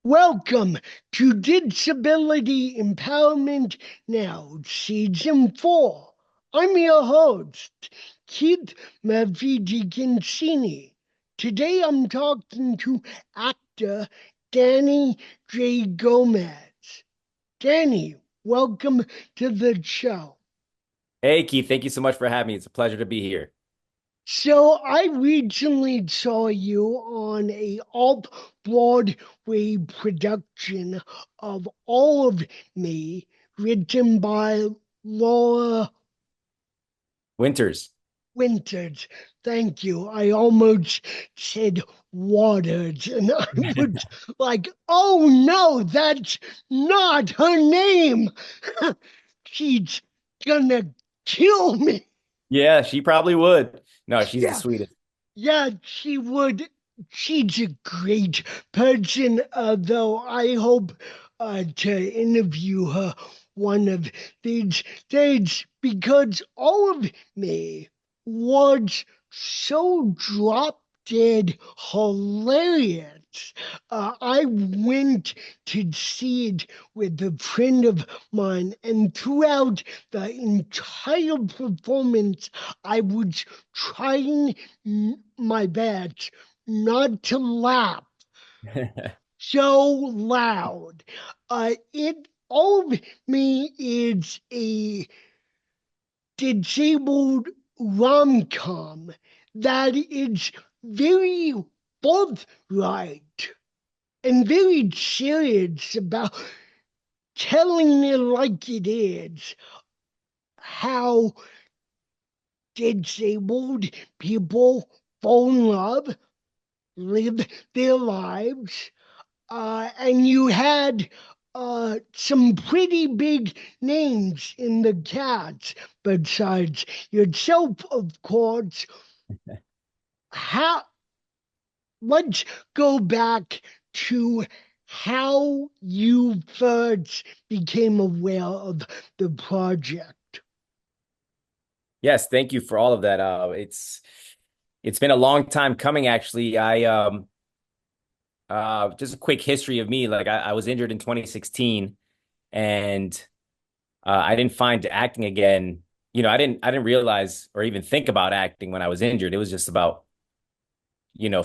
Welcome to Disability Empowerment Now, Season 4. I'm your host, Keith Mavidicancini. Today I'm talking to actor Danny J. Gomez. Danny, welcome to the show. Hey, Keith, thank you so much for having me. It's a pleasure to be here. So I recently saw you on a off-Broadway production of All of Me, written by Laura Winters. Winters. Thank you. I almost said Waters, and I was like, oh no, that's not her name. She's gonna kill me. Yeah, she probably would. No, she's the Yeah. sweetest. Yeah, she would. She's a great person, though. I hope to interview her one of these days because All of Me was so drop dead hilarious. I went to see it with a friend of mine, and throughout the entire performance, I was trying my best not to laugh so loud. It All of Me is a disabled rom-com that is very forthright and very serious about telling it like it is how disabled people fall in love, live their lives, and you had some pretty big names in the cast besides yourself, of course. How? Let's go back to how you first became aware of the project. Yes, thank you for all of that. It's been a long time coming, actually. I just a quick history of me. Like I was injured in 2016 and I didn't find acting again. I didn't realize or even think about acting when I was injured. It was just about,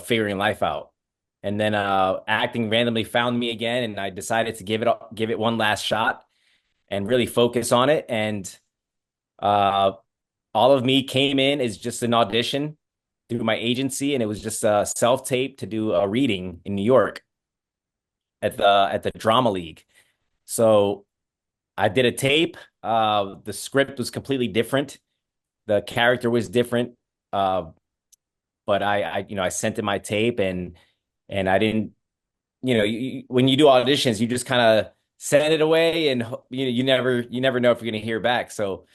figuring life out. And then acting randomly found me again and I decided to give it one last shot and really focus on it. And uh, all of me came in as just an audition through my agency, and it was just a self tape to do a reading in New York at the Drama League. So I did a tape. The script was completely different. The character was different. Uh, but I sent in my tape and I didn't, when you do auditions, you just kind of send it away and you never know if you're going to hear back. So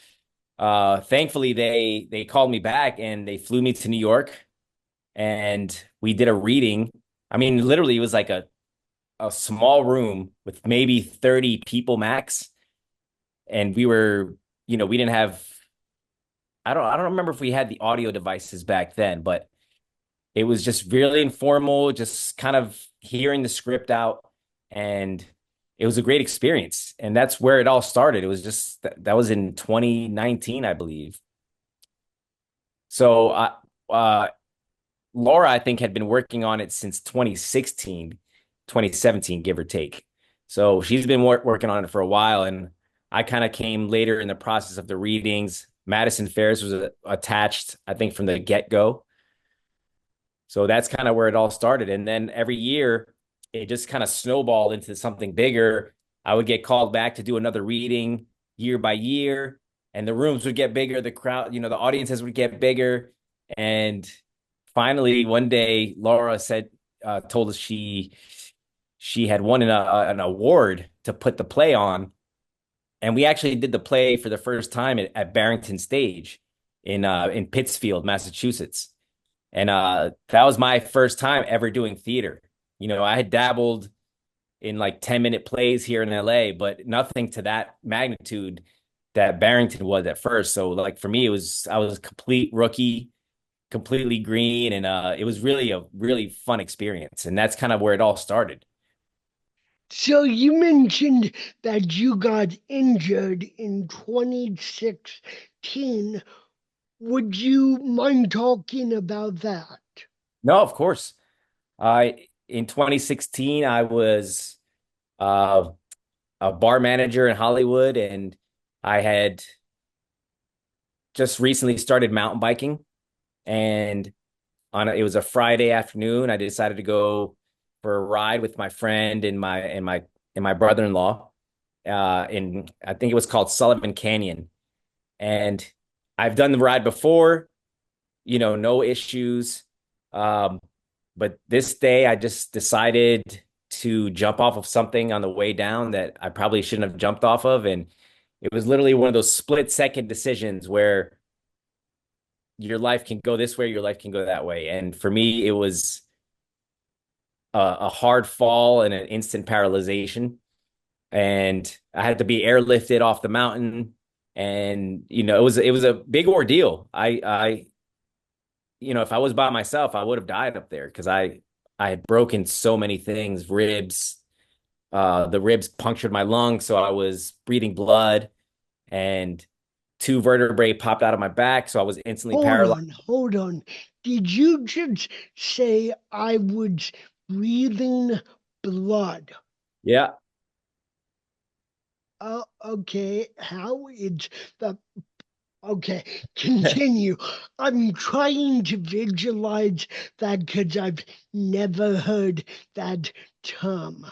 thankfully they called me back and they flew me to New York and we did a reading. I mean, literally it was like a small room with maybe 30 people max. And we didn't have, I don't remember if we had the audio devices back then, but it was just really informal, just kind of hearing the script out. And it was a great experience. And that's where it all started. It was just that was in 2019, I believe. So uh, Laura, I think, had been working on it since 2016, 2017, give or take. So she's been working on it for a while. And I kind of came later in the process of the readings. Madison Ferris was attached, I think, from the get-go. So that's kind of where it all started. And then every year, it just kind of snowballed into something bigger. I would get called back to do another reading year by year, and the rooms would get bigger. The crowd, the audiences would get bigger. And finally, one day, Laura told us she had won an award to put the play on. And we actually did the play for the first time at Barrington Stage in Pittsfield, Massachusetts. And that was my first time ever doing theater. I had dabbled in like 10-minute plays here in LA, but nothing to that magnitude that Barrington was at first. So like for me, I was a complete rookie, completely green, and it was really a really fun experience. And that's kind of where it all started. So you mentioned that you got injured in 2016. Would you mind talking about that? No, of course. I In 2016, I was uh, a bar manager in Hollywood, and I had just recently started mountain biking. And it was a Friday afternoon. I decided to go for a ride with my friend and my brother-in-law. In I think it was called Sullivan Canyon, and I've done the ride before. No issues. Um, but this day, I just decided to jump off of something on the way down that I probably shouldn't have jumped off of, and it was literally one of those split-second decisions where your life can go this way, your life can go that way. And for me, it was a hard fall and an instant paralyzation. And I had to be airlifted off the mountain. And it was a big ordeal. If I was by myself, I would have died up there because I had broken so many things, ribs. The ribs punctured my lungs, so I was breathing blood, and two vertebrae popped out of my back, so I was instantly Hold paralyzed. on, hold on. Did you just say I was breathing blood? Yeah, Okay. How is the Okay, continue. I'm trying to visualize that because I've never heard that term.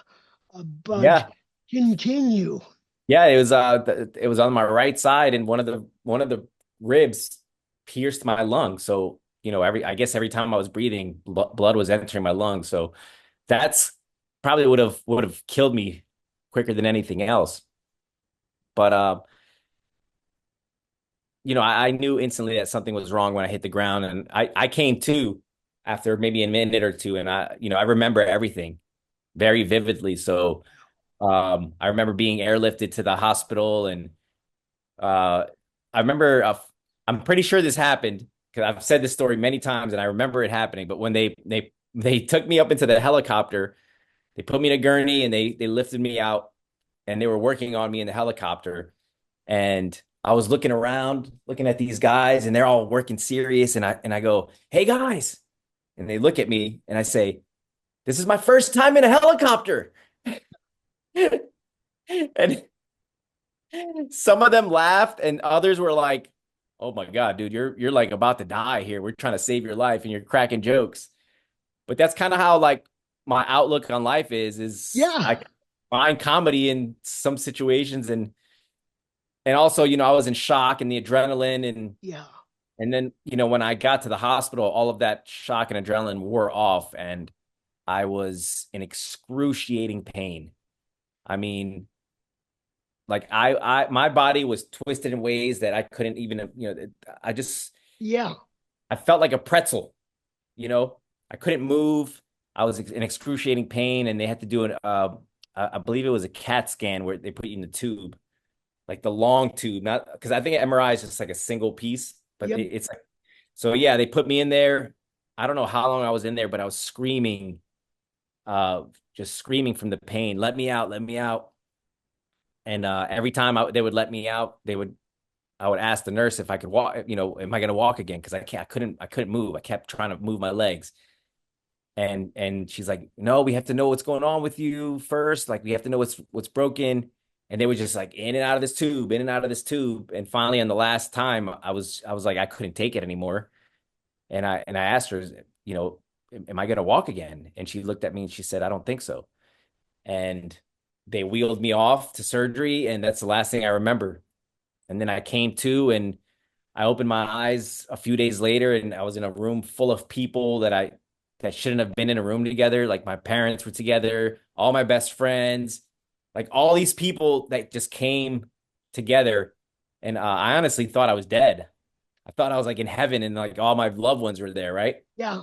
But yeah. continue. Yeah, it was on my right side, and one of the ribs pierced my lung. So, I guess every time I was breathing, blood was entering my lungs. So that's probably would have killed me quicker than anything else. But I knew instantly that something was wrong when I hit the ground, and I came to after maybe a minute or two, and I remember everything very vividly. So I remember being airlifted to the hospital, and Uh, I remember, I'm pretty sure this happened because I've said this story many times and I remember it happening. But when they took me up into the helicopter, they put me in a gurney and they lifted me out, and they were working on me in the helicopter. And I was looking around, looking at these guys, and they're all working serious. And I go, "Hey guys," and they look at me, and I say, "This is my first time in a helicopter." And some of them laughed, and others were like, "Oh my God, dude, you're like about to die here. We're trying to save your life, and you're cracking jokes." But that's kind of how like my outlook on life is Yeah, I find comedy in some situations, and also, I was in shock and the adrenaline, yeah, and then, when I got to the hospital, all of that shock and adrenaline wore off, and I was in excruciating pain. I mean, like my body was twisted in ways that I couldn't even, I just, yeah. I felt like a pretzel, you know, I couldn't move. I was in excruciating pain, and they had to do I believe it was a CAT scan where they put you in the tube, like the long tube, not because I think MRI is just like a single piece, but Yep. it's like, so yeah, they put me in there. I don't know how long I was in there, but I was screaming, uh, just screaming from the pain, "Let me out, let me out." And every time they would let me out, I would ask the nurse if I could walk, am I going to walk again? Because I couldn't move. I kept trying to move my legs. And she's like, "No, we have to know what's going on with you first. Like, we have to know what's broken." And they were just like in and out of this tube, in and out of this tube. And finally, on the last time, I was like, I couldn't take it anymore. And I asked her, am I going to walk again? And she looked at me and she said, "I don't think so." And they wheeled me off to surgery, and that's the last thing I remember. And then I came to, and I opened my eyes a few days later, and I was in a room full of people that shouldn't have been in a room together. Like, my parents were together, all my best friends, like all these people that just came together. And I honestly thought I was dead. I thought I was like in heaven, and like all my loved ones were there, right? Yeah.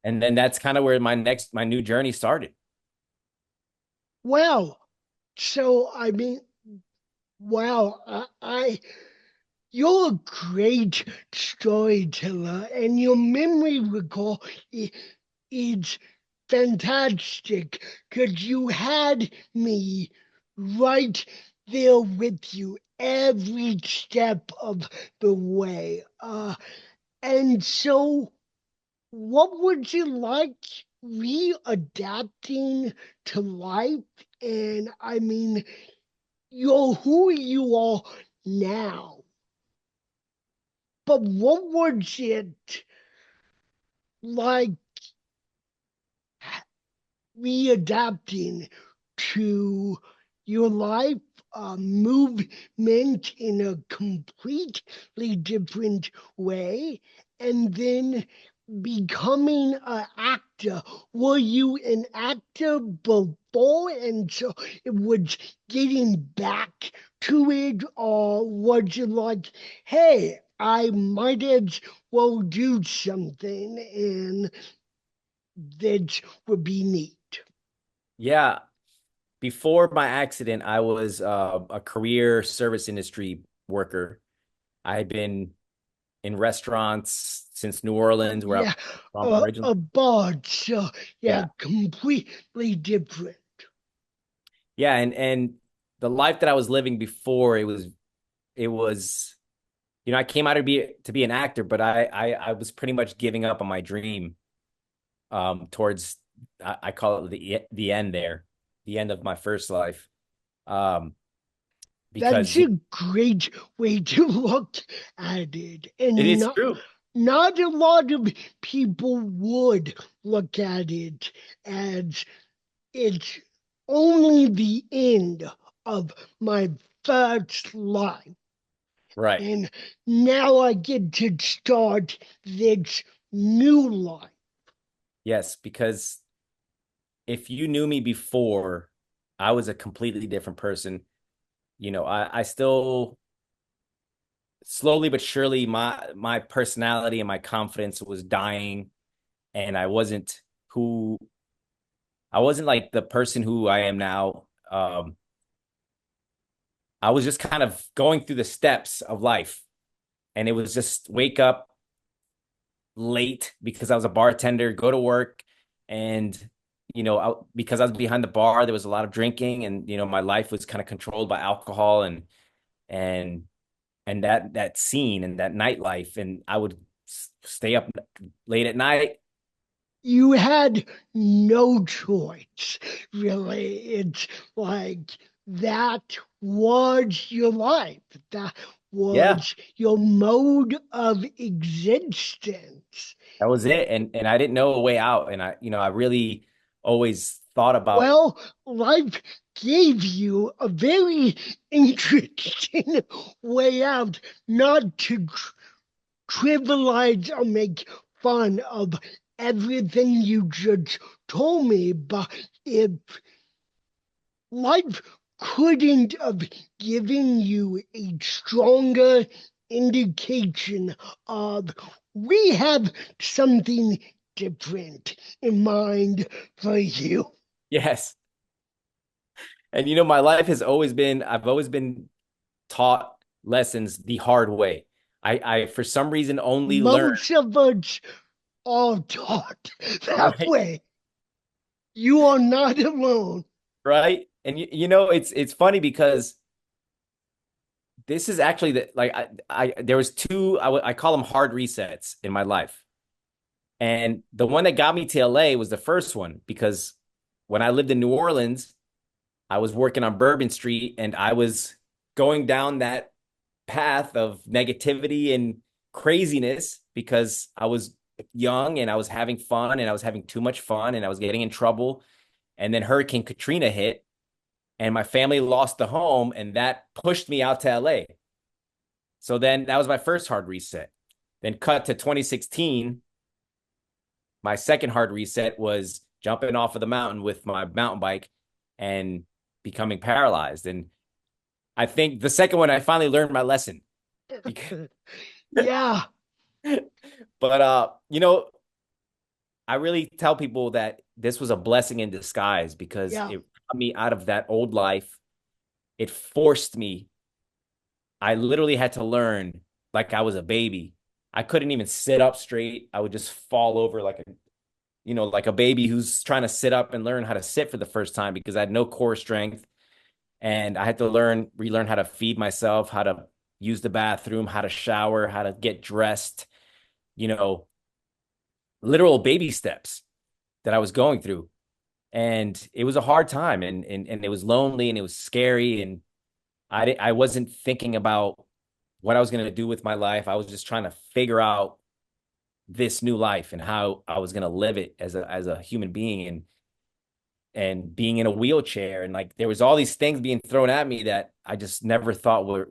And then that's kind of where my new journey started. Well, so I mean, wow, you're a great storyteller, and your memory recall is fantastic because you had me right there with you every step of the way. And so, what would you like readapting to life? And I mean, you're who you are now, but what was it like readapting to your life movement in a completely different way, and then becoming an actor? Were you an actor before, and so it was getting back to it, or was you like, hey, I might as well do something, and that would be neat? Yeah. Before my accident, I was a career service industry worker. I had been in restaurants since New Orleans, where I'm Yeah, from originally. a bard, so yeah, Yeah. completely different. Yeah, and the life that I was living before, it was I came out to be an actor, but I was pretty much giving up on my dream towards I call it the end there, the end of my first life. Um That's because a great way to look at it, it and is true. not a lot of people would look at it as it's only the end of my first life, Right. and now I get to start this new life. Yes, because if you knew me before, I was a completely different person. I still slowly but surely my personality and my confidence was dying, and who I wasn't like the person who I am now. I was just kind of going through the steps of life, and it was just wake up late because I was a bartender, go to work, and because I was behind the bar, there was a lot of drinking, and my life was kind of controlled by alcohol and and that scene and that nightlife, and I would stay up late at night. You had no choice, really. It's like that was your life, that Yeah, was your mode of existence. that was it, and I didn't know a way out, and I really always thought about. Well, life gave you a very interesting way out, not to trivialize or make fun of everything you just told me, but if life couldn't have given you a stronger indication of we have something different in mind for you. Yes, and my life has always been I've always been taught lessons the hard way. I for some reason only learned. Most of us are taught that Right, way. You are not alone. right, and it's funny because this is actually I there was two I call them hard resets in my life, and the one that got me to LA was the first one because when I lived in New Orleans, I was working on Bourbon Street, and I was going down that path of negativity and craziness because I was young and I was having fun and I was having too much fun and I was getting in trouble. And then Hurricane Katrina hit and my family lost the home, and that pushed me out to LA. So then that was my first hard reset. Then cut to 2016. My second hard reset was jumping off of the mountain with my mountain bike and becoming paralyzed. And I think the second one, I finally learned my lesson. Yeah, But I really tell people that this was a blessing in disguise because yeah. it got me out of that old life. It forced me. I literally had to learn like I was a baby. I couldn't even sit up straight. I would just fall over like like a baby who's trying to sit up and learn how to sit for the first time because I had no core strength. And I had to relearn how to feed myself, how to use the bathroom, how to shower, how to get dressed, you know, literal baby steps that I was going through. And it was a hard time and it was lonely and it was scary. And I wasn't thinking about what I was going to do with my life. I was just trying to figure out this new life and how I was going to live it as a human being and being in a wheelchair. And like there was all these things being thrown at me that I just never thought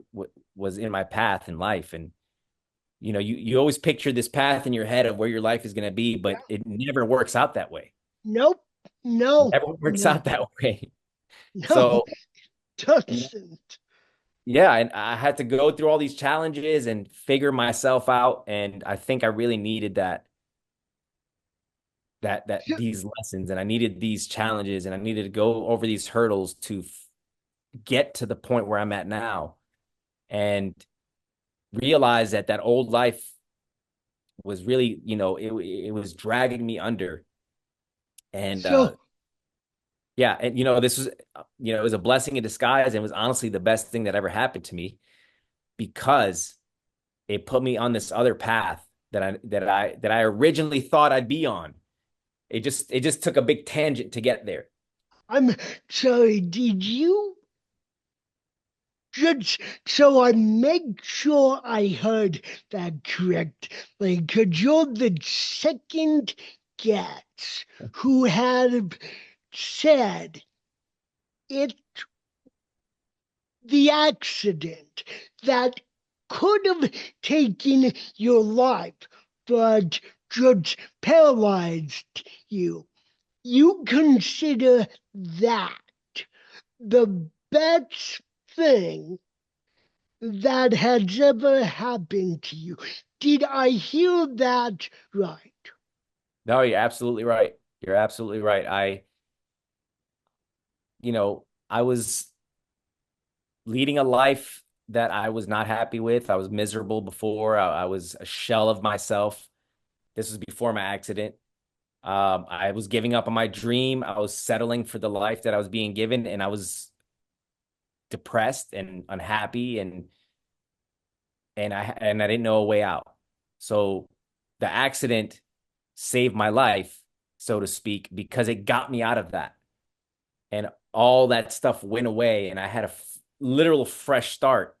was in my path in life. And you always picture this path in your head of where your life is going to be, Yeah. but it never works out that way. Nope. No. Never works No. out that way. No. So, Doesn't. yeah, and I had to go through all these challenges and figure myself out. And I think I really needed that So, these lessons, and I needed these challenges, and I needed to go over these hurdles to get to the point where I'm at now and realize that old life was really, it was dragging me under. And so, yeah, and this was, it was a blessing in disguise, and it was honestly the best thing that ever happened to me because it put me on this other path that I originally thought I'd be on. It just took a big tangent to get there. I'm sorry, did you just so I make sure I heard that correctly? Because you're the second guest who had said it the accident that could have taken your life, but just paralyzed you. You consider that the best thing that has ever happened to you. Did I hear that right? No, you're absolutely right. You're absolutely right. I was leading a life that I was not happy with. I was miserable before. I was a shell of myself. This was before my accident. I was giving up on my dream. I was settling for the life that I was being given, and I was depressed and unhappy, and I didn't know a way out. So the accident saved my life, so to speak, because it got me out of that. And all that stuff went away, and I had a literal fresh start.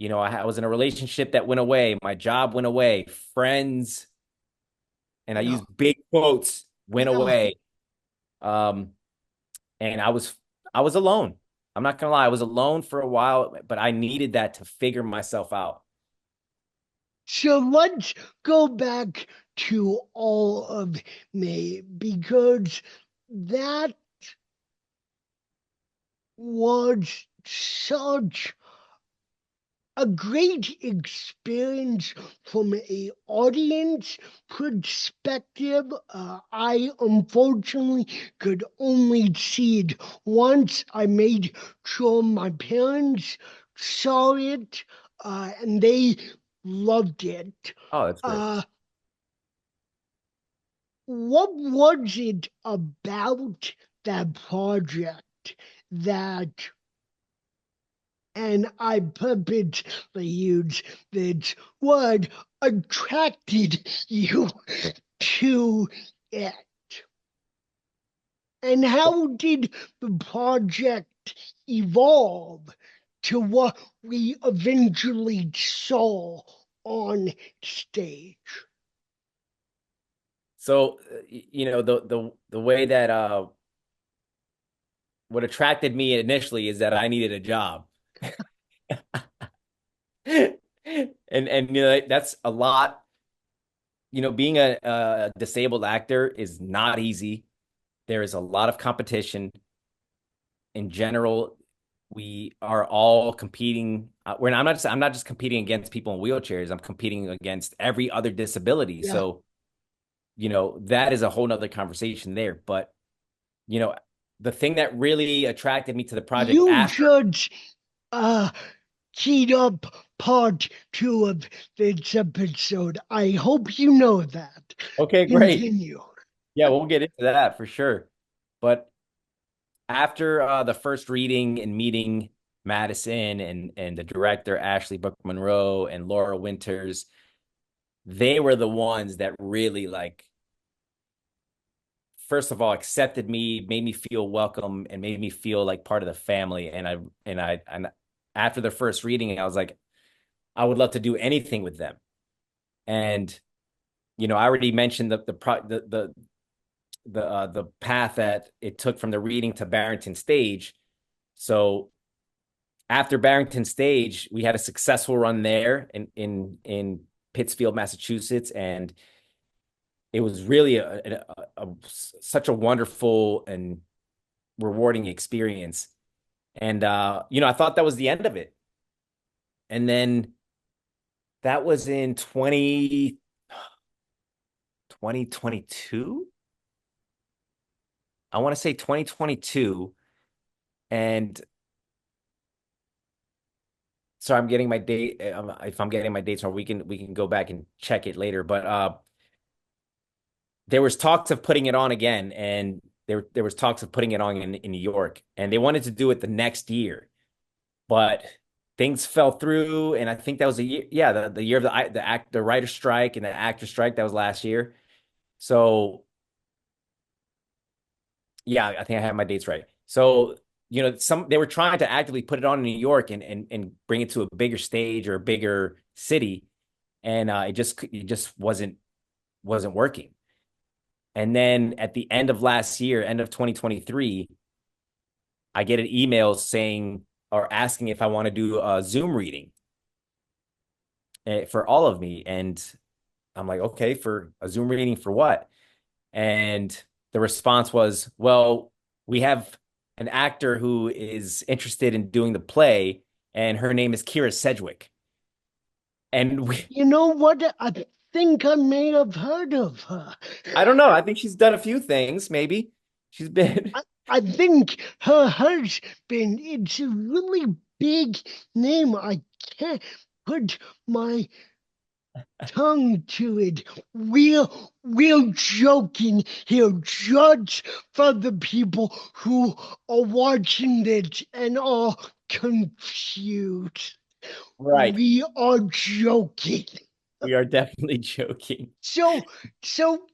I was in a relationship that went away. My job went away. Friends, and I use No, big quotes, went no. away. Um, and I was alone. I'm not gonna lie, I was alone for a while, but I needed that to figure myself out. So let's go back to all of me because that was such a great experience from a audience perspective. I unfortunately could only see it once. I made sure my parents saw it, and they loved it. Oh, that's great. Uh, what was it about that project that and I purposely use this word, attracted you to it? And how did the project evolve to what we eventually saw on stage? So, the way that what attracted me initially is that I needed a job. And that's a lot. Being a disabled actor is not easy. There is a lot of competition. In general, we are all competing. I'm not just competing against people in wheelchairs. I'm competing against every other disability. Yeah, So, that is a whole nother conversation there. But, you know, the thing that really attracted me to the project you after. judge keyed up part 2 of this episode. I hope you know that. Okay, great. Continue. Yeah, we'll get into that for sure. But after the first reading and meeting Madison and the director Ashley Brooke Monroe and Laura Winters, they were the ones that really like first of all accepted me, made me feel welcome, and made me feel like part of the family. And after the first reading, I was like, I would love to do anything with them. And I already mentioned the path that it took from the reading to Barrington Stage. So after Barrington Stage, we had a successful run there in Pittsfield, Massachusetts, and it was really such a wonderful and rewarding experience. And I thought that was the end of it. And then that was in 2022. I want to say 2022. And so I'm getting my date. If I'm getting my dates wrong, we can go back and check it later. But there was talks of putting it on again, and there was talks of putting it on in New York, and they wanted to do it the next year, but things fell through, and I think that was a year, yeah, the year of the writer strike and the actor strike. That was last year. So yeah, I think I have my dates right. So they were trying to actively put it on in New York and bring it to a bigger stage or a bigger city, and it just wasn't working. And then at the end of last year, end of 2023, I get an email saying or asking if I want to do a Zoom reading for all of me. And I'm like, okay, for a Zoom reading for what? And the response was, well, we have an actor who is interested in doing the play, and her name is Kira Sedgwick. And You know what? I think I may have heard of her. I don't know. I think she's done a few things, maybe. She's been. I think her husband, it's a really big name. I can't put my tongue to it. We're joking here, just for the people who are watching this and are confused. Right. We are joking. We are definitely joking. So, so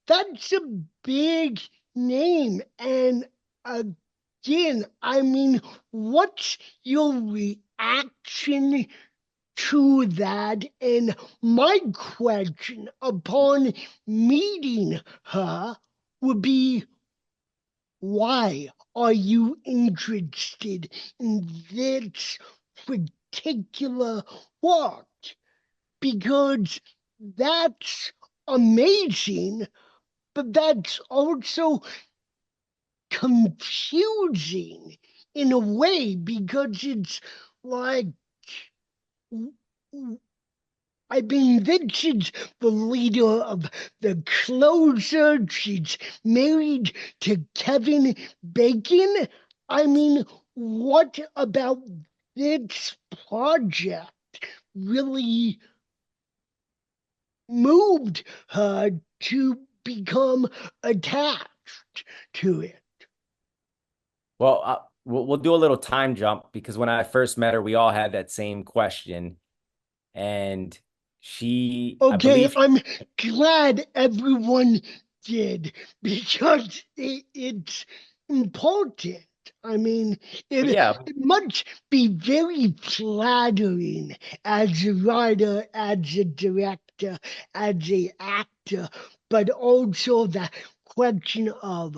that's a big name. And again, I mean, what's your reaction to that? And my question upon meeting her would be, why are you interested in this particular work? Because that's amazing, but that's also confusing in a way because it's like, I mean, this is the leader of the closer. She's married to Kevin Bacon. I mean, what about this project really moved her to become attached to it? Well, we'll do a little time jump because when I first met her, we all had that same question, and I Okay, believe, I'm glad everyone did because it's important. I mean, yeah, it must be very flattering as a writer, as a director, as a actor, but also the question of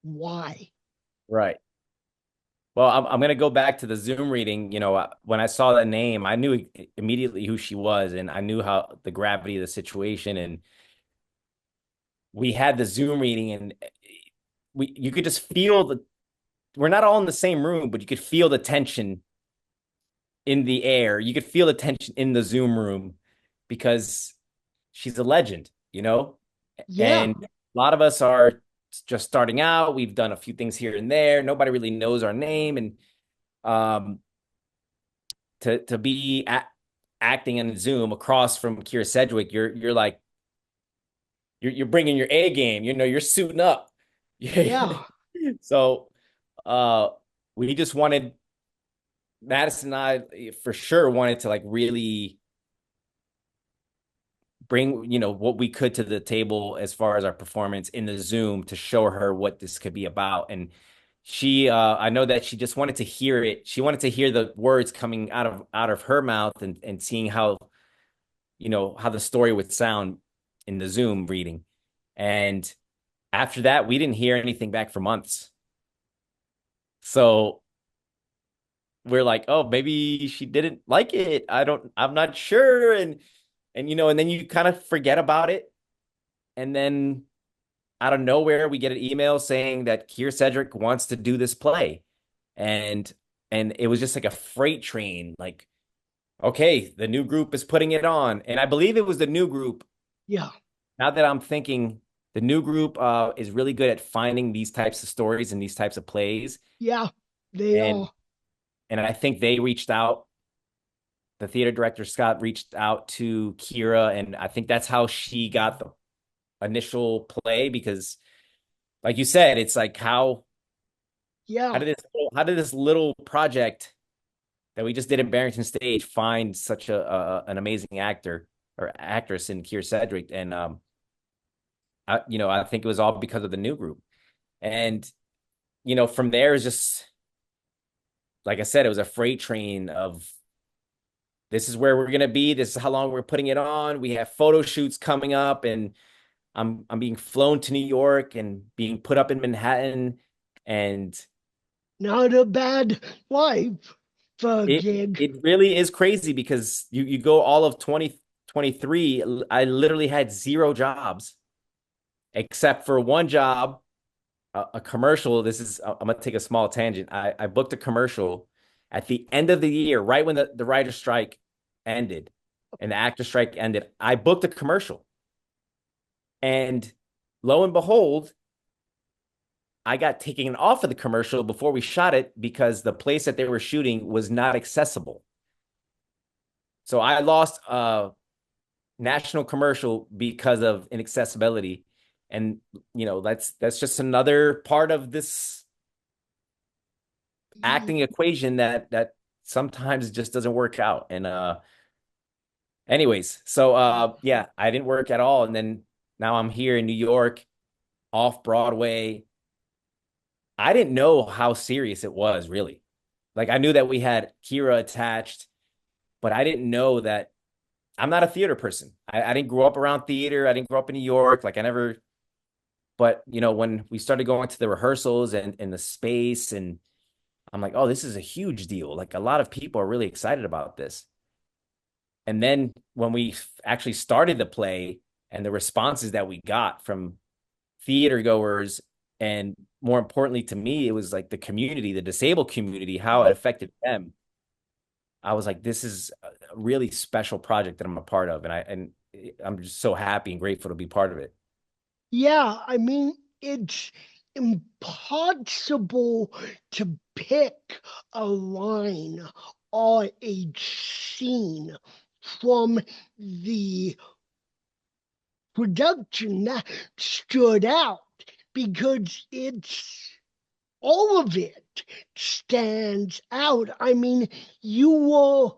why. right. Well, I'm going to go back to the Zoom reading. When I saw that name, I knew immediately who she was, and I knew how the gravity of the situation. And we had the Zoom reading, and you could just feel we're not all in the same room, but you could feel the tension in the air. You could feel the tension in the Zoom room because she's a legend, Yeah, and a lot of us are just starting out. We've done a few things here and there. Nobody really knows our name, and um, to be acting in Zoom across from Kira Sedgwick, you're like you're bringing your A game. You're suiting up. Yeah, So uh, we just wanted Madison and I for sure wanted to like really bring what we could to the table as far as our performance in the Zoom to show her what this could be about. And she I know that she just wanted to hear it. She wanted to hear the words coming out of her mouth and seeing how the story would sound in the Zoom reading. And after that, we didn't hear anything back for months. So we're like, oh, maybe she didn't like it. I'm not sure. And then you kind of forget about it. And then out of nowhere, we get an email saying that Keir Cedric wants to do this play. And and it was just like a freight train, like, okay, the new group is putting it on. And I believe it was the new group. yeah, Now that I'm thinking, the new group is really good at finding these types of stories and these types of plays. yeah, they And are. and I think they reached out. The theater director Scott reached out to Kira, and I think that's how she got the initial play because, like you said, it's like how Yeah, did this little project that we just did in Barrington Stage find such an amazing actor or actress in Keir Cedric? And I think it was all because of the new group. And from there is just like I said, it was a freight train of this is where we're gonna be. This is how long we're putting it on. We have photo shoots coming up, and I'm being flown to New York and being put up in Manhattan, and not a bad life for a it gig. it really is crazy because you go all of 2023. I literally had zero jobs except for one job, a commercial. I'm gonna take a small tangent. I booked a commercial at the end of the year, right when the writer strike ended and the actor strike ended. I booked a commercial, and lo and behold, I got taken off of the commercial before we shot it because the place that they were shooting was not accessible. So I lost a national commercial because of inaccessibility. And that's just another part of this acting equation that sometimes just doesn't work out. And anyways, so yeah, I didn't work at all. And then now I'm here in New York, off Broadway. I didn't know how serious it was, really. Like I knew that we had Kira attached, but I didn't know that I'm not a theater person. I didn't grow up around theater. I didn't grow up in New York. Like I never, but when we started going to the rehearsals and the space, and I'm like, oh, this is a huge deal. Like a lot of people are really excited about this. And then when we actually started the play and the responses that we got from theater goers, and more importantly to me, it was like the community, the disabled community, how it affected them. I was like, this is a really special project that I'm a part of, and I'm just so happy and grateful to be part of it. Yeah, I mean, it's impossible to pick a line or a scene from the production that stood out because it's all of it stands out. I mean, you were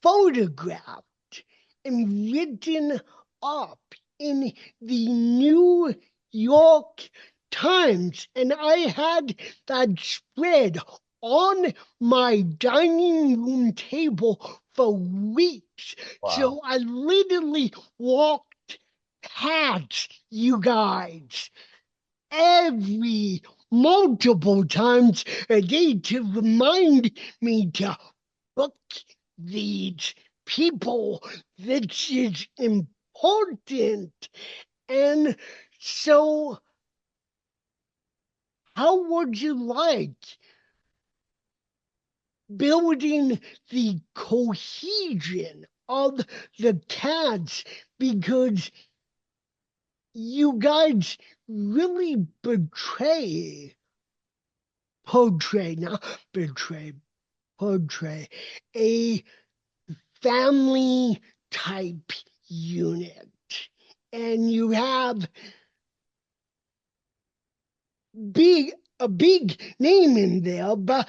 photographed and written up in the New York Times, and I had that spread on my dining room table for weeks. Wow. So I literally walked past you guys every multiple times a day to remind me to book these people. This is important. And so, how would you like building the cohesion of the cats? Because you guys really not portray a family type unit. and you have a big name in there, but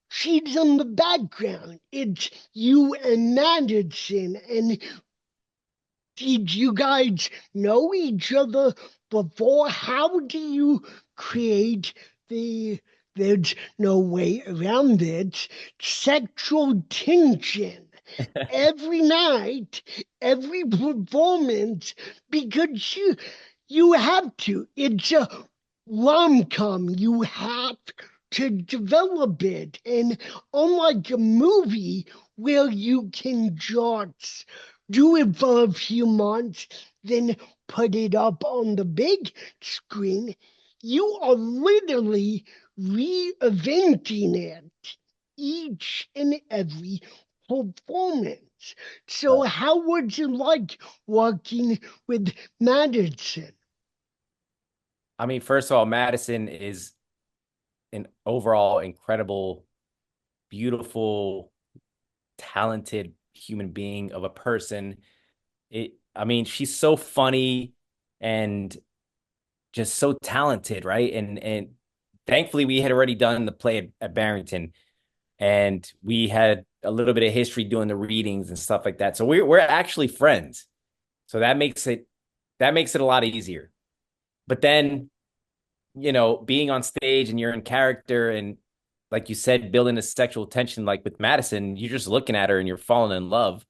she's in the background. It's you and Madison. And did you guys know each other before? How do you create the, there's no way around it, sexual tension every night, every performance, because you have to. It's a rom-com. You have to develop it. And unlike a movie where you can just do it for a few months, then put it up on the big screen, you are literally reinventing it each and every performance. So, how was it like working with Madison? I mean, first of all, Madison is an overall incredible, beautiful, talented human being of a person. I mean, she's so funny and just so talented, right? And thankfully we had already done the play at Barrington, and we had a little bit of history doing the readings and stuff like that. So we're actually friends. So that makes it a lot easier. But then, being on stage and you're in character and like you said, building a sexual tension like with Madison, you're just looking at her and you're falling in love.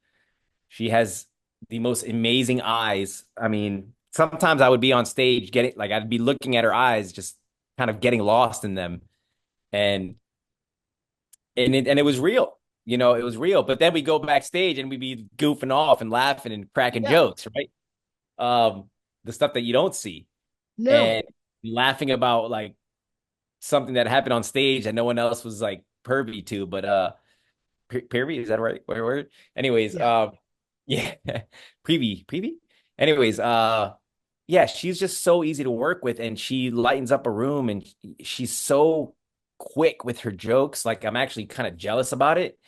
She has the most amazing eyes. I mean, sometimes I would be on stage getting like I'd be looking at her eyes, just kind of getting lost in them. And it was real. It was real. But then we go backstage and we'd be goofing off and laughing and cracking Yeah, jokes, right? The stuff that you don't see. no, And laughing about like something that happened on stage that no one else was like pervy to, but pervy, is that right word? Anyways, yeah, yeah, prevy. Anyways, yeah, she's just so easy to work with, and she lightens up a room, and she's so quick with her jokes. Like I'm actually kind of jealous about it,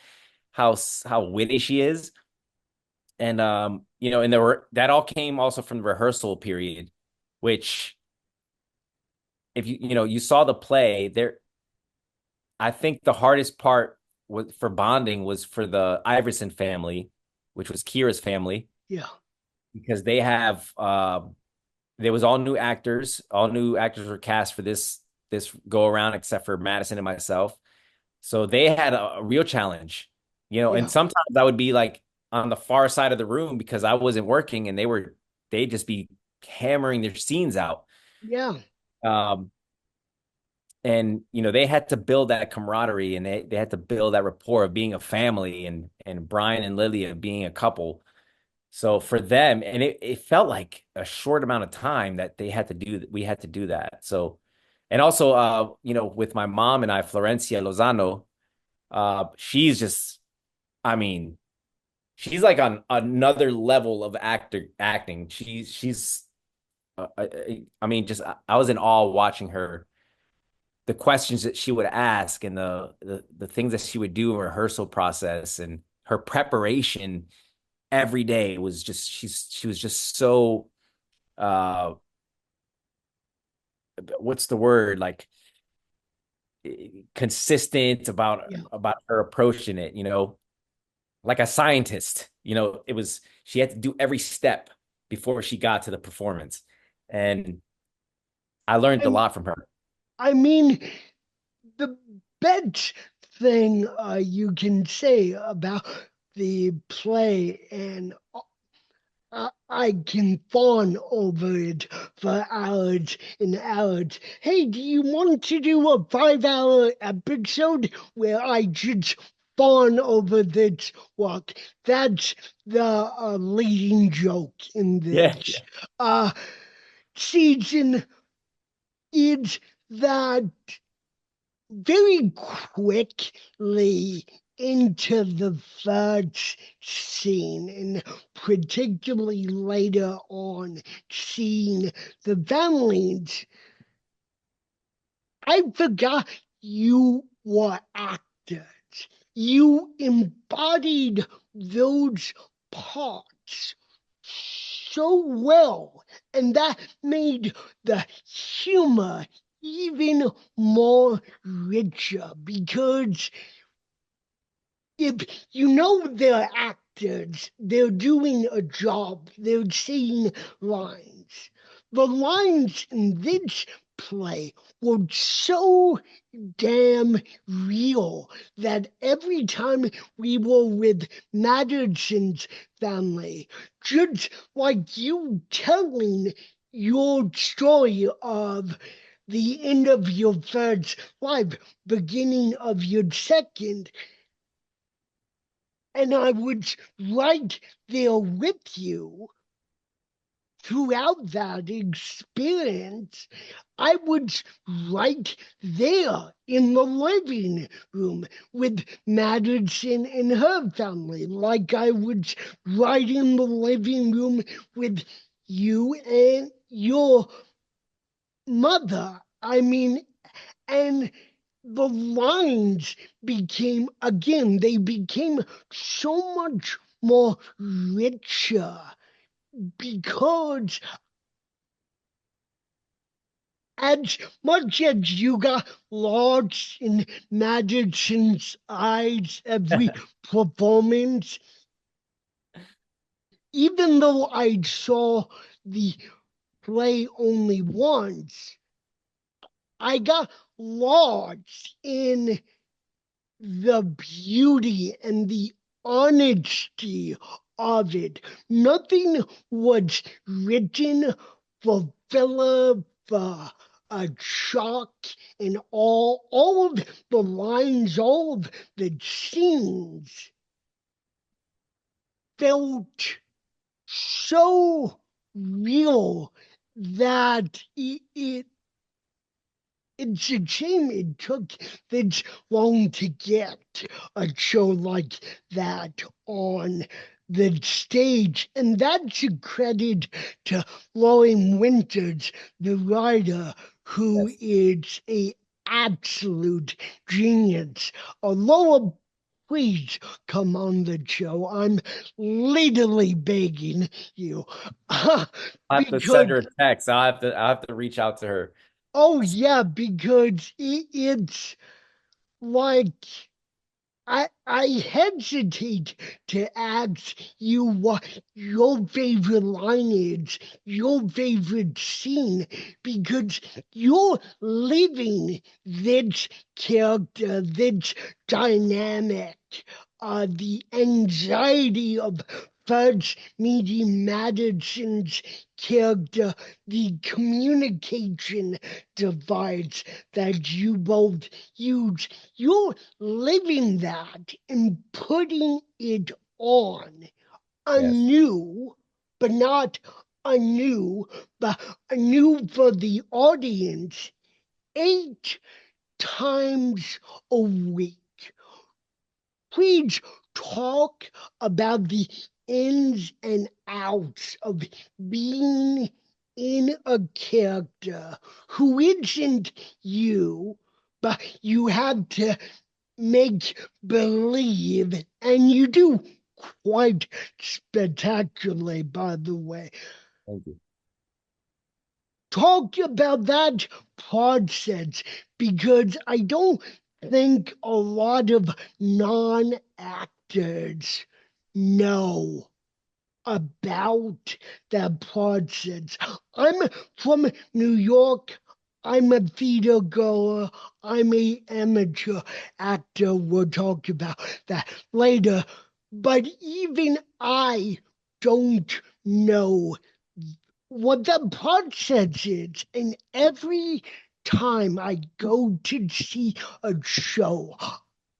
how witty she is. And and that all came also from the rehearsal period, which if you saw the play there, I think the hardest part was for bonding was for the Iverson family, which was Kira's family, yeah, because they have there was all new actors were cast for this go around except for Madison and myself. So they had a real challenge, and yeah, sometimes I would be like on the far side of the room because I wasn't working and they'd just be hammering their scenes out. yeah. Um, and they had to build that camaraderie, and they had to build that rapport of being a family, and Brian and Lilia being a couple. So for them, and it felt like a short amount of time that we had to do that. So, and also, with my mom and I, Florencia Lozano, she's just, I mean, she's like on another level of acting. She's, I mean, just I was in awe watching her, the questions that she would ask, and the things that she would do in rehearsal process, and her preparation every day was just she was just so uh what's the word, like consistent Yeah. about her approaching it, like a scientist. It was she had to do every step before she got to the performance, and I learned a I, lot from her. I mean, the best thing you can say about the play, and I can fawn over it for hours and hours. Hey, do you want to do a 5 hour episode where I just fawn over this walk? That's the leading joke in Yeah, this yeah, uh, season. Is that very quickly into the first scene, and particularly later on, seeing the families, I forgot you were actors. You embodied those parts so well, and that made the humor even more richer because if you know they're actors, they're doing a job, they're saying lines. The lines in this play were so damn real that every time we were with Madison's family, just like you telling your story of the end of your first life, beginning of your second, and I was right there with you throughout that experience. I was right there in the living room with Madison and her family, like I was right in the living room with you and your mother. I mean, and the lines became, again, they became so much more richer because as much as you got lost in Madison's eyes every performance, even though I saw the play only once, I got lost in the beauty and the honesty of it. Nothing was written for filler, for a shock, and all of the lines, all of the scenes felt so real that it's a shame it took this long to get a show like that on the stage. And that's a credit to Lauren Winters, the writer, who Yes. is a absolute genius. Laura, please come on the show. I'm literally begging you. I have to Because send her a text. I have to reach out to her. oh yeah, because it's like I hesitate to ask you what your favorite line is, your favorite scene, because you're living this character, this dynamic, the anxiety of first meeting Madison's character, the communication device that you both use. You're living that and putting it on Yes. anew, but not anew, but anew for the audience 8 times a week. Please talk about the ins and outs of being in a character who isn't you, but you have to make believe, and you do quite spectacularly, by the way. Thank you. Talk about that process because I don't think a lot of non actors know about that process. I'm from New York. I'm a theater goer. I'm a amateur actor. We'll talk about that later. But even I don't know what the process is. And every time I go to see a show,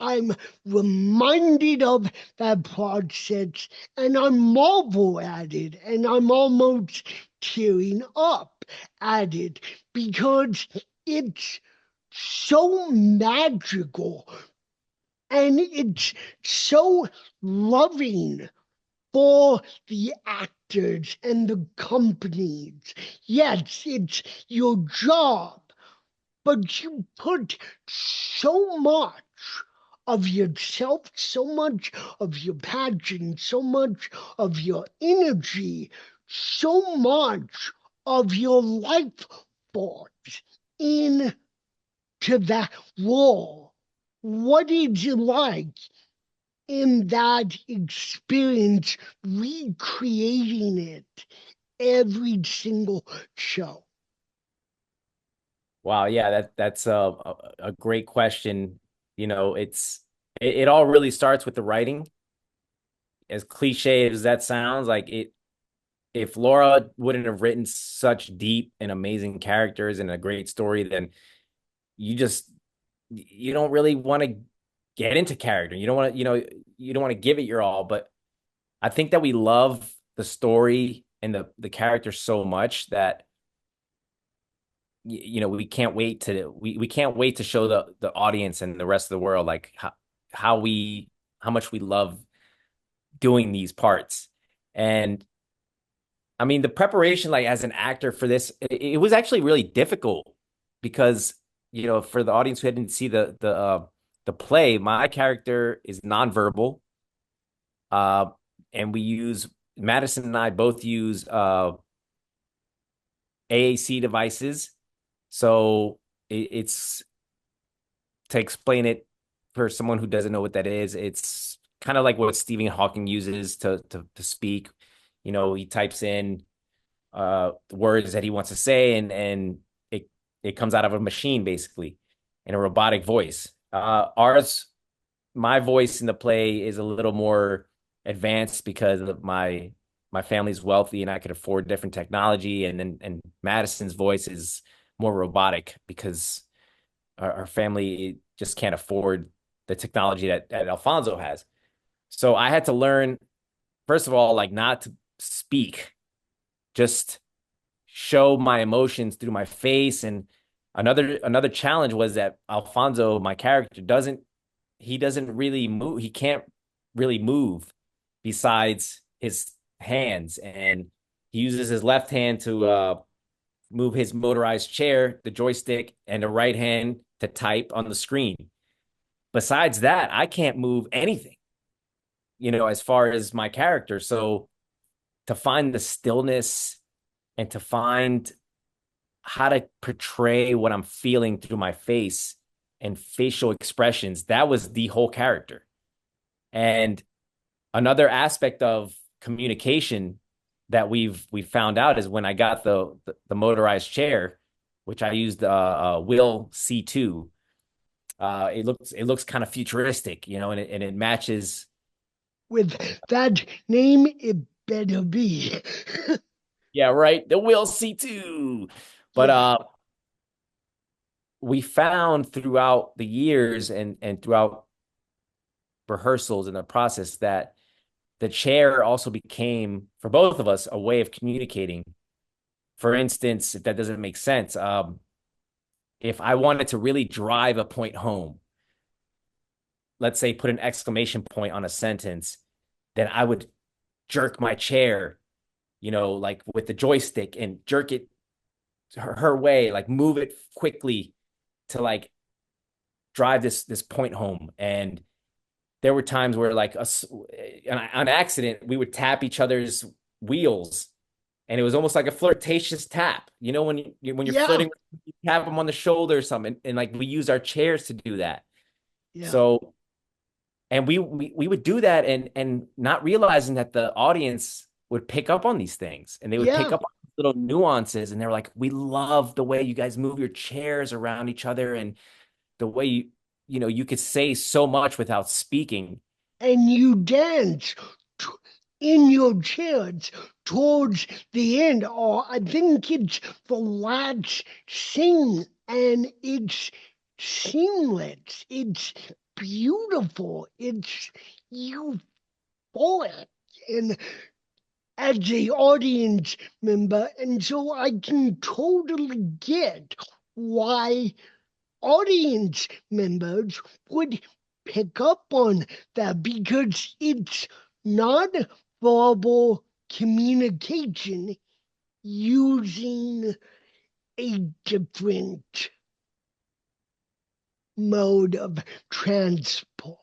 I'm reminded of that process and I marvel at it and I'm almost tearing up at it because it's so magical and it's so loving for the actors and the companies. Yes, it's your job, but you put so much of yourself, so much of your passion, so much of your energy so much of your life force into that role. What is it like in that experience recreating it every single show? Wow, yeah, that's a great question. It all really starts with the writing. As cliche as that sounds, like it if Laura wouldn't have written such deep and amazing characters and a great story, then you just you don't really want to get into character. You don't want to, you don't want to give it your all. But I think that we love the story and the character so much that we can't wait to show the audience and the rest of the world like how we how much we love doing these parts. And I mean, the preparation, like as an actor for this, it was actually really difficult because, for the audience who didn't see the play, my character is nonverbal, uh, and we use Madison and I both use AAC devices. So it's to explain it for someone who doesn't know what that is. It's kind of like what Stephen Hawking uses to speak. He types in the words that he wants to say, and it comes out of a machine basically in a robotic voice. My voice in the play is a little more advanced because of my family's wealthy and I could afford different technology, and Madison's voice is more robotic because our family just can't afford the technology that Alfonso has. So I had to learn, first of all, like not to speak, just show my emotions through my face. And another challenge was that Alfonso, my character, doesn't really move. He can't really move besides his hands, and he uses his left hand to move his motorized chair, the joystick, and the right hand to type on the screen. Besides that, I can't move anything, as far as my character. So to find the stillness and to find how to portray what I'm feeling through my face and facial expressions, that was the whole character. And another aspect of communication that we found out is when I got the motorized chair, which I used Will C2. It looks kind of futuristic, and it matches. With that name, it better be. Yeah, right. The Will C2. But Yeah. we found throughout the years and throughout rehearsals and the process that the chair also became, for both of us, a way of communicating. For instance, if that doesn't make sense, if I wanted to really drive a point home, let's say put an exclamation point on a sentence, then I would jerk my chair, like with the joystick and jerk it her way, like move it quickly to like drive this point home. And there were times where like on accident we would tap each other's wheels, and it was almost like a flirtatious tap. When you're Yeah. flirting, you tap them on the shoulder or something, and like we used our chairs to do that. Yeah. So, and we would do that, and not realizing that the audience would pick up on these things, and they would pick Yeah. up on little nuances, and they're like, "We love the way you guys move your chairs around each other, and the way you could say so much without speaking." And you dance t- in your chairs towards the end, or I think it's the last scene, and it's seamless. It's beautiful. It's euphoric. And as a audience member, and so I can totally get why audience members would pick up on that because it's not verbal communication using a different mode of transport.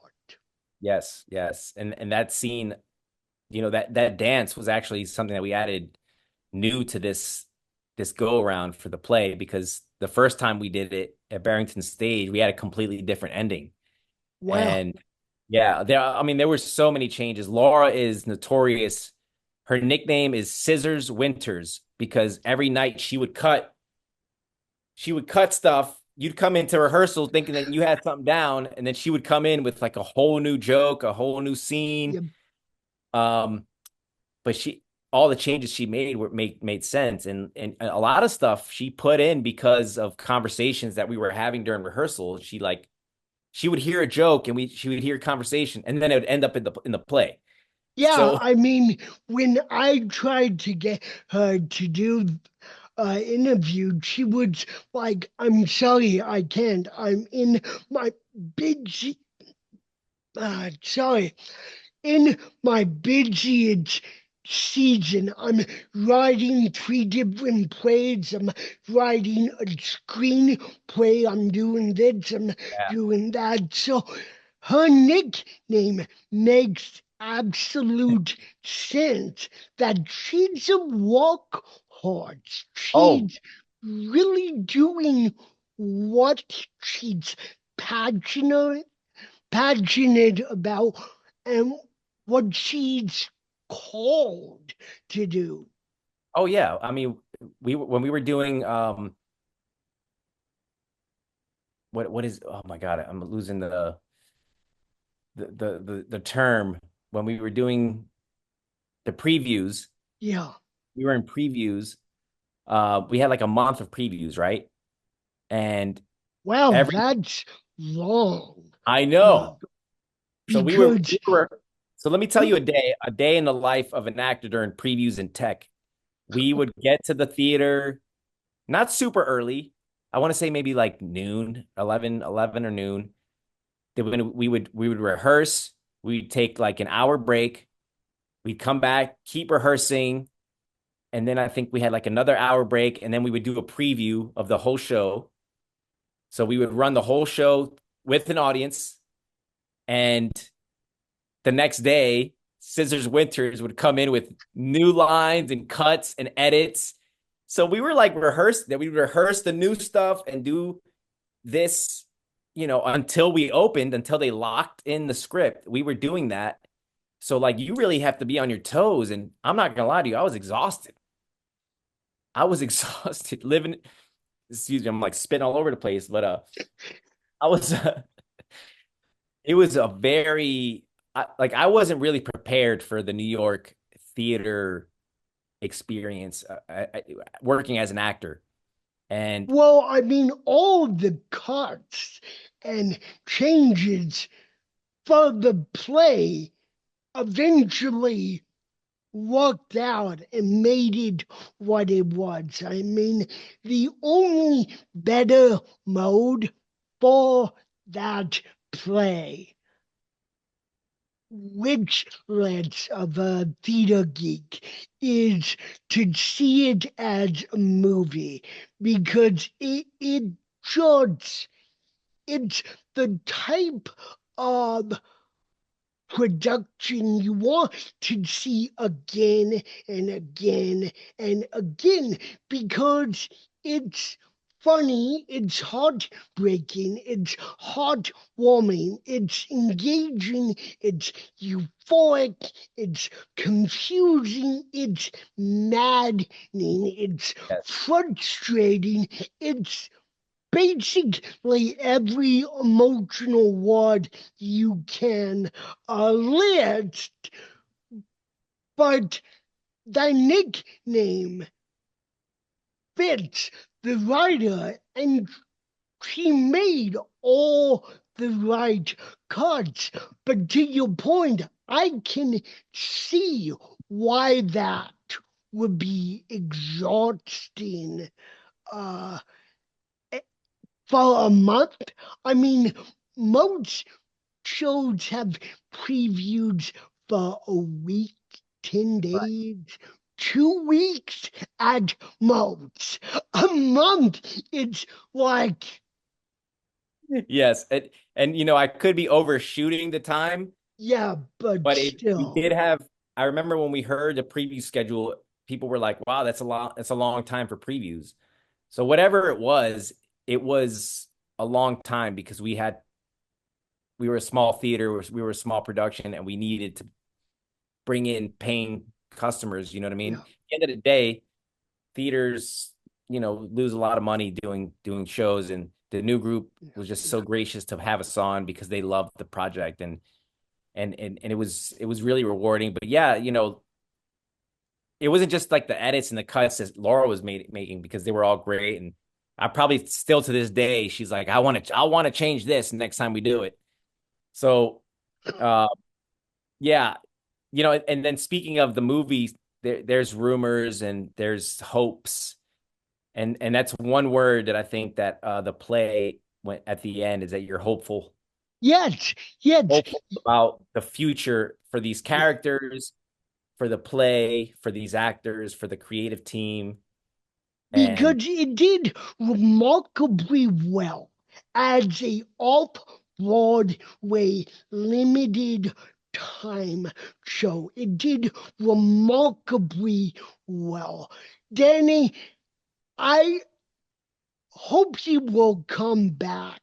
Yes, yes. And that scene, that dance was actually something that we added new to this go around for the play, because the first time we did it at Barrington Stage, we had a completely different ending. Wow. And yeah, I mean, there were so many changes. Laura is notorious. Her nickname is Scissors Winters because every night she would cut stuff. You'd come into rehearsal thinking that you had something down, and then she would come in with like a whole new joke, a whole new scene. Yep. Um, but all the changes she made made sense, and a lot of stuff she put in because of conversations that we were having during rehearsal. She would hear a joke, and she would hear a conversation, and then it would end up in the play. Yeah, So, I mean, when I tried to get her to do interview, she was like, "I'm sorry, I can't. I'm in my busy. Sorry, in my busiest season. I'm writing three different plays. I'm writing a screenplay. I'm doing this. I'm yeah. doing that." So her nickname makes absolute sense that she's a workhorse. Oh, She's really doing what she's passionate passionate about and what she's called to do. oh yeah. I mean, when we were doing what is, oh my God, I'm losing the term. When we were doing the previews, Yeah. we were in previews. We had like a month of previews, right? And Well, every that's long. I Uh, know. So because, so let me tell you a day in the life of an actor during previews in tech. We would get to the theater not super early. I want to say maybe like noon, 11 or noon. Then we would rehearse. We'd take like an hour break. We'd come back, keep rehearsing, and then I think we had like another hour break, and then we would do a preview of the whole show. So we would run the whole show with an audience, and the next day, Scissors Winters would come in with new lines and cuts and edits. So we were like rehearsed that we would rehearse the new stuff and do this, until we opened, until they locked in the script. We were doing that. So like you really have to be on your toes. And I'm not gonna lie to you, I was exhausted. I was exhausted living. Excuse me, I'm like spitting all over the place, but I was. It was a very like I wasn't really prepared for the New York theater experience, working as an actor. And well, I mean, all the cuts and changes for the play eventually worked out and made it what it was. I mean, the only better mode for that play, which lets of a theater geek, is to see it as a movie because it's the type of production you want to see again and again and again because it's funny, it's heartbreaking, it's heartwarming, it's engaging, it's euphoric, it's confusing, it's maddening, it's frustrating, it's basically every emotional word you can list, but the nickname fits the writer, and she made all the right cuts. But to your point, I can see why that would be exhausting. Uh, for a month. I mean, most shows have previews for a week, 10 days, 2 weeks at most. A month, it's like, yes, and I could be overshooting the time, yeah, but but we still. did have. I remember when we heard the preview schedule. people were like, wow, that's a long time for previews. So whatever it was a long time because we were a small theater, we were a small production, and we needed to bring in paying customers. You know what I mean? Yeah. At the end of the day, theaters, lose a lot of money doing shows, and the new group was just so Yeah. gracious to have us on because they loved the project, and it was really rewarding. But yeah, it wasn't just like the edits and the cuts that Laura was making because they were all great. And I probably still to this day, she's like, I want to change this next time we do it. So, uh, yeah, and then speaking of the movie, there's rumors and there's hopes, and that's one word that I think that the play went at the end is that you're Yes, yes, hopeful about the future for these yeah. characters, for the play, for these actors, for the creative team, and Because it did remarkably well as a off-Broadway limited time show. It did remarkably well. Danny, I hope you will come back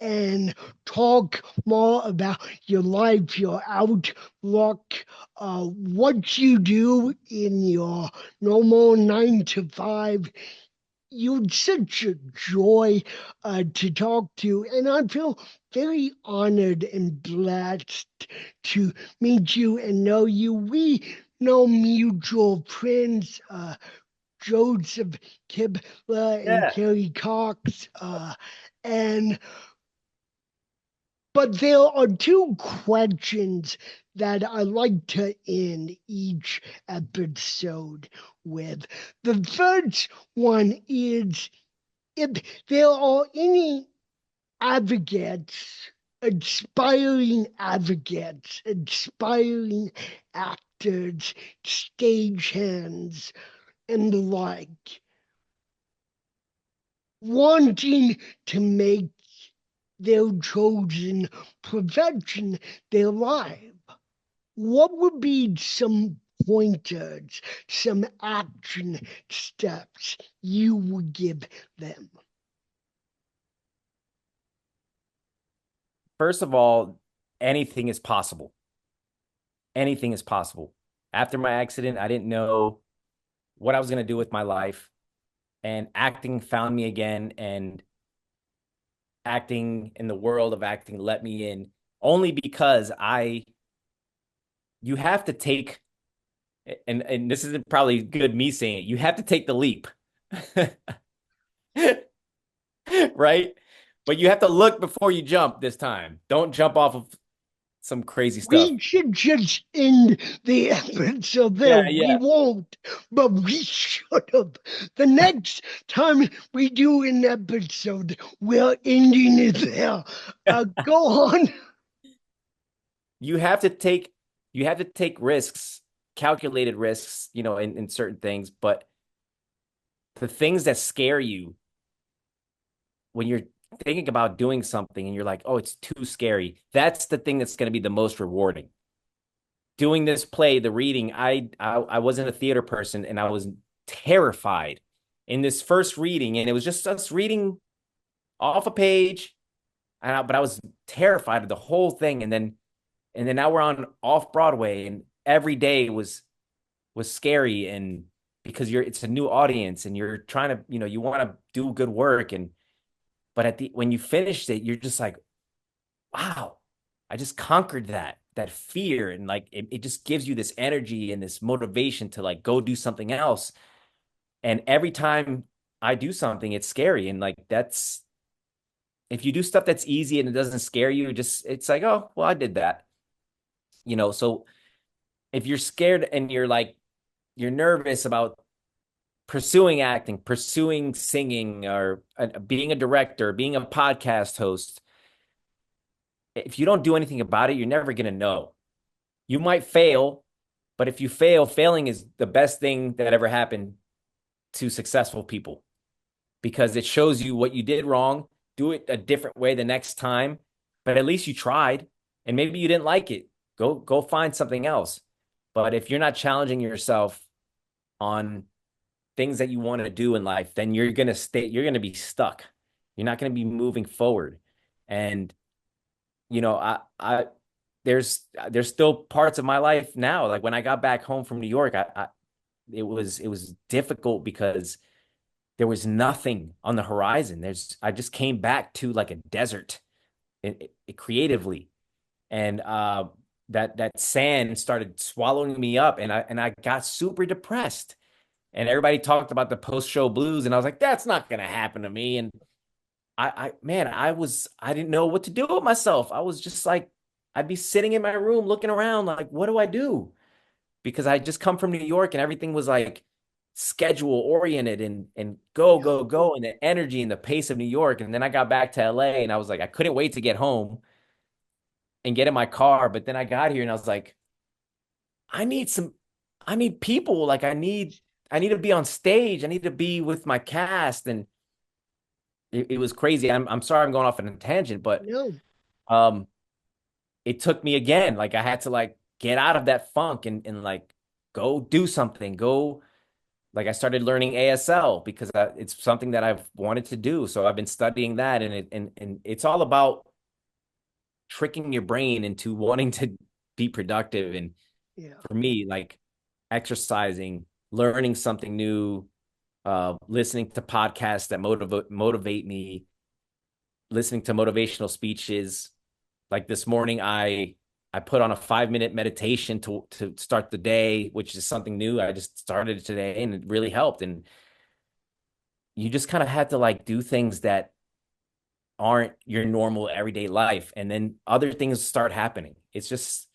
and talk more about your life, your outlook, what you do in your normal 9 to 5. You're such a joy to talk to, and I feel very honored and blessed to meet you and know you. We know mutual friends, Joseph Kibler and yeah. Kerry Cox, and but there are two questions that I like to end each episode with. The first one is if there are any advocates, aspiring actors, stagehands, and the like, wanting to make their chosen profession their life, what would be some pointers, some action steps you would give them? First of all, anything is possible. Anything is possible. After my accident, I didn't know what I was going to do with my life, and acting found me again, and acting in the world of acting let me in only because I you have to take and this isn't probably good me saying it, you have to take the leap. Right? But you have to look before you jump this time. Don't jump off of some crazy stuff. We should just end the episode there. Yeah, We yeah. won't, but we should have. The next time we do an episode, we're ending it there. Go on. You have to take risks, calculated risks, in certain things, but the things that scare you when you're thinking about doing something and you're like, oh, it's too scary. That's the thing that's going to be the most rewarding. Doing this play, the reading, I wasn't a theater person and I was terrified in this first reading, and it was just us reading off a page, but I was terrified of the whole thing, and then now we're on Off-Broadway, and every day was scary, and because it's a new audience and you're trying to, you want to do good work, and but when you finished it, you're just like, wow, I just conquered that fear, and like it just gives you this energy and this motivation to like go do something else. And every time I do something, it's scary, and like that's if you do stuff that's easy and it doesn't scare you, it's like, oh, well, I did that. So if you're scared and you're nervous about pursuing acting, pursuing singing, or being a director, being a podcast host, if you don't do anything about it, you're never going to know. You might fail, but if you fail, failing is the best thing that ever happened to successful people because it shows you what you did wrong. Do it a different way the next time, but at least you tried, and maybe you didn't like it. Go find something else. But if you're not challenging yourself, on things that you want to do in life, then you're going to be stuck. You're not going to be moving forward. And, I there's still parts of my life now. Like when I got back home from New York, it was difficult because there was nothing on the horizon. I just came back to like a desert creatively. And that sand started swallowing me up, and I got super depressed. And everybody talked about the post-show blues, and I was like, that's not gonna happen to me. And man, I didn't know what to do with myself. I was just like, I'd be sitting in my room looking around like, what do I do? Because I just come from New York and everything was like schedule oriented and go, Yeah. go, go, and the energy and the pace of New York. And then I got back to LA and I was like, I couldn't wait to get home and get in my car. But then I got here and I was like, I need some, I need people. Like I need to be on stage. I need to be with my cast. And it was crazy. I'm sorry I'm going off on a tangent, but No. um, it took me again. Like I had to like get out of that funk and like go do something. Go like I started learning ASL because it's something that I've wanted to do. So I've been studying that, and it's all about tricking your brain into wanting to be productive. And Yeah. for me, like exercising, learning something new, listening to podcasts that motivate me, listening to motivational speeches. Like this morning, I put on a 5 minute meditation to start the day, which is something new. I just started it today, and it really helped. And you just kind of had to like do things that aren't your normal everyday life, and then other things start happening. It's just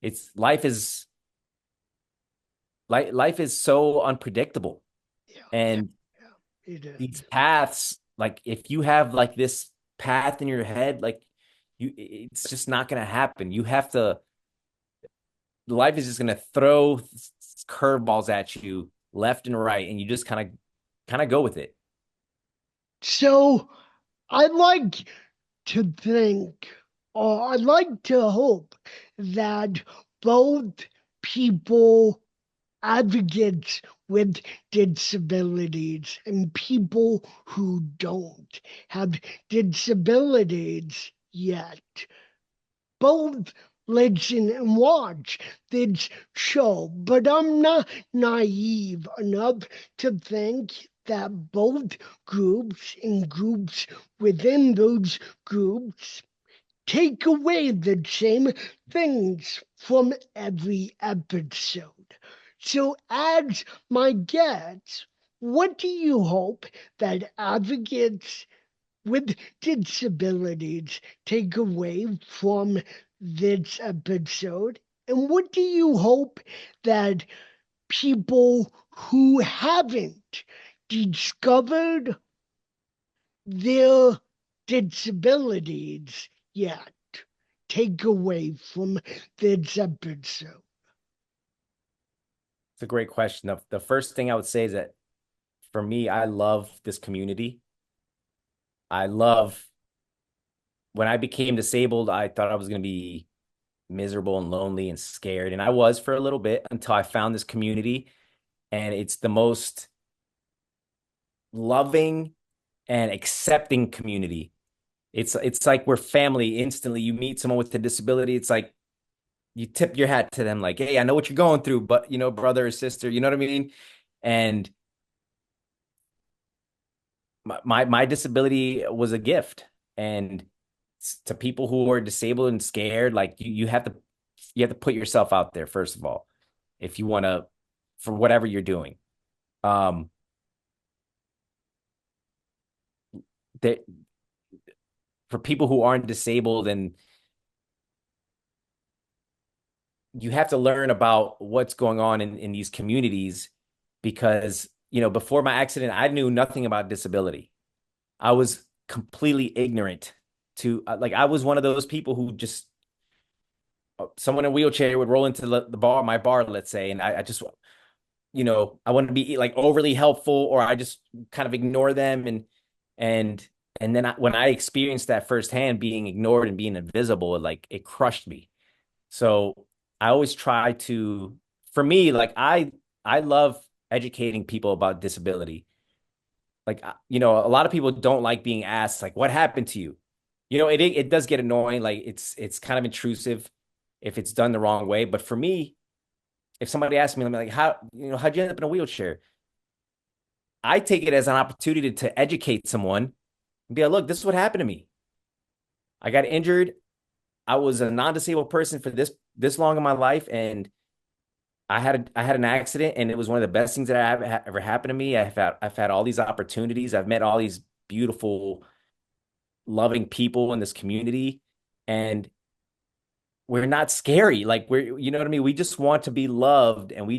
it's life is so unpredictable. Yeah. Yeah. And Yeah. It these is. paths, like if you have like this path in your head, like it's just not going to happen. You have to Life is just going to throw curveballs at you left and right, and you just kind of go with it. So I'd like to think, or I'd like to hope that both people, advocates with disabilities, and people who don't have disabilities yet, both listen and watch this show. But I'm not naive enough to think that both groups and groups within those groups take away the same things from every episode. So, as my guest, what do you hope that advocates with disabilities take away from this episode? And what do you hope that people who haven't discovered their disabilities yet take away from this episode? It's a great question. The first thing I would say is that for me, I love this community. I love When I became disabled, I thought I was going to be miserable and lonely and scared. And I was for a little bit until I found this community. And it's the most loving and accepting community. It's like we're family instantly. You meet someone with a disability, it's like you tip your hat to them, like, hey, I know what you're going through, but brother or sister, you know what I mean? And my disability was a gift. And to people who are disabled and scared, like you have to put yourself out there first of all, if you want to, for whatever you're doing. Um, that For people who aren't disabled, and you have to learn about what's going on in these communities, because before my accident I knew nothing about disability. I was completely ignorant to like I was one of those people who just someone in a wheelchair would roll into the bar, my bar, let's say, and I just I want to be like overly helpful, or I just kind of ignore them. And and then when I experienced that firsthand, being ignored and being invisible, it crushed me. So I always try to, for me, like I love educating people about disability. Like, a lot of people don't like being asked, like, what happened to you? It does get annoying. Like, it's kind of intrusive if it's done the wrong way. But for me, if somebody asks me, I'm like, how'd you end up in a wheelchair? I take it as an opportunity to educate someone and be like, look, this is what happened to me. I got injured. I was a non-disabled person for this long in my life, and I had an accident, and it was one of the best things that ever happened to me. I've had all these opportunities. I've met all these beautiful, loving people in this community, and we're not scary. Like, you know what I mean? We just want to be loved, and Yeah, we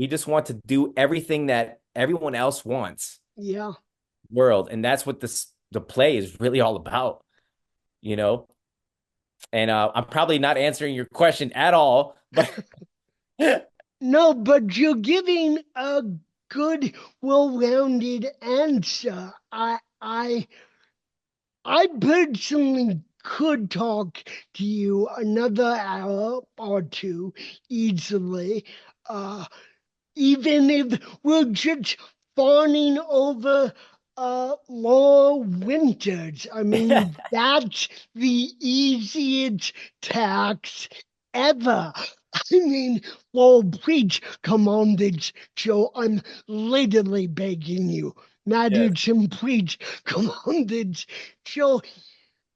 just want to do everything that everyone else wants yeah. world. And that's what the play is really all about, you know? And I'm probably not answering your question at all, but No, but you're giving a good, well-rounded answer. I personally could talk to you another hour or two easily, uh, even if we're just fawning over long winters. I mean, that's the easiest tax ever. I mean, well, please come on this show. I'm literally begging you. yes, Madison, please come on this show.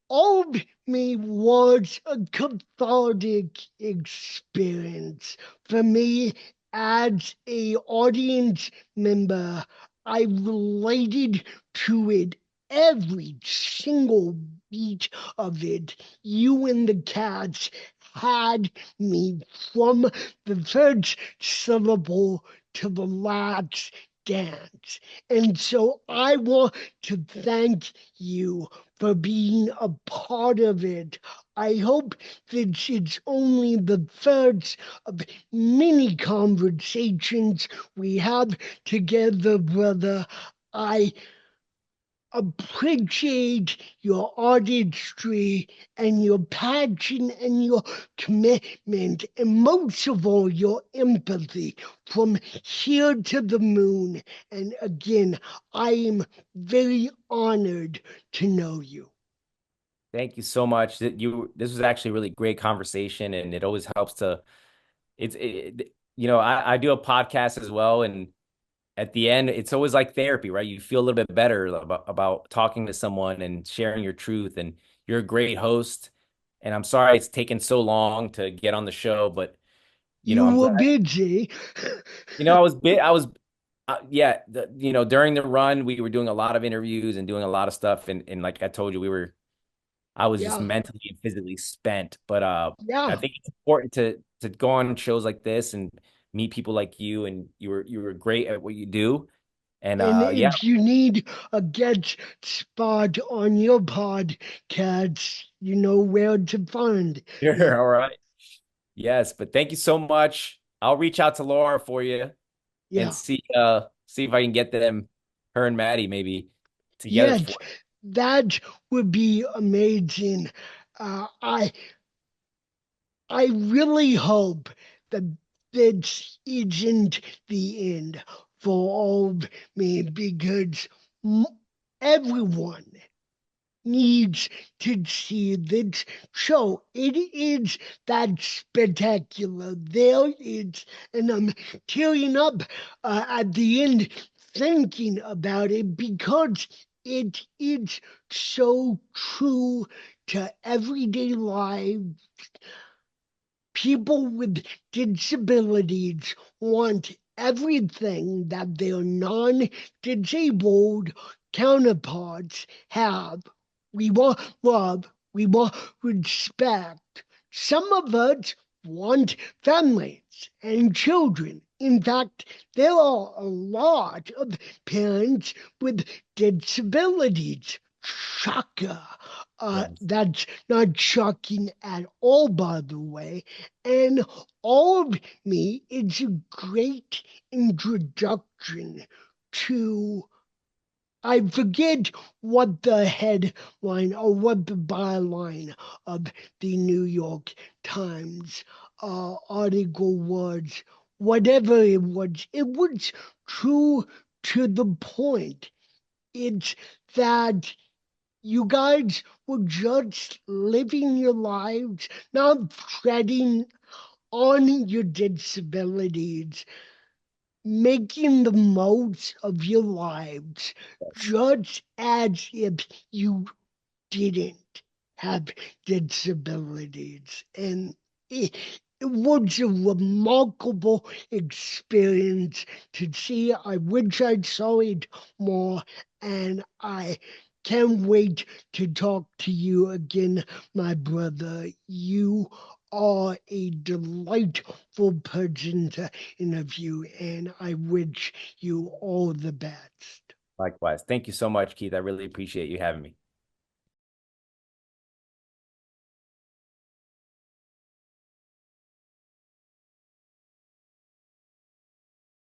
Old Me was a cathartic experience for me as a audience member. I related to it every single beat of it. You and the cats had me from the first syllable to the last dance. And so I want to thank you for being a part of it. I hope that it's only the first of many conversations we have together, brother. I appreciate your artistry and your passion and your commitment, and most of all, your empathy from here to the moon. And again, I am very honored to know you. thank you so much. This was actually a really great conversation, and it always helps to, I do a podcast as well, and at the end, it's always like therapy, right? You feel a little bit better about talking to someone and sharing your truth. And you're a great host. And I'm sorry it's taken so long to get on the show, but You I'm were glad. busy. Yeah. During the run, we were doing a lot of interviews and doing a lot of stuff. And like I told you, I was just Yeah, mentally and physically spent. But I yeah. think it's important to go on shows like this and meet people like you. And you were great at what you do. And And yeah, if you need a guest spot on your podcast, you know where to find me. sure. All right. Yes, but thank you so much. I'll reach out to Laura for you and Yeah. see if I can get her and Maddie maybe together Yes, for that would be amazing. Uh, I I really hope that this isn't the end for all of me because m- everyone needs to see this show. It is that spectacular. There is, and I'm tearing up at the end thinking about it because it is so true to everyday life. People with disabilities want everything that their non disabled counterparts have. We want love, we want respect. Some of us want families and children. In fact, there are a lot of parents with disabilities. Shocker. yes. That's not shocking at all, by the way. And all of me is a great introduction to, I forget what the headline or what the byline of the New York Times article was. whatever it was true to the point. It's that you guys were just living your lives, not treading on your disabilities, making the most of your lives, Yes. just as if you didn't have disabilities. And it, it was a remarkable experience to see. I wish I saw it more, and I can't wait to talk to you again, my brother. You are a delightful person to interview, and I wish you all the best. Likewise. Thank you so much, Keith. I really appreciate you having me.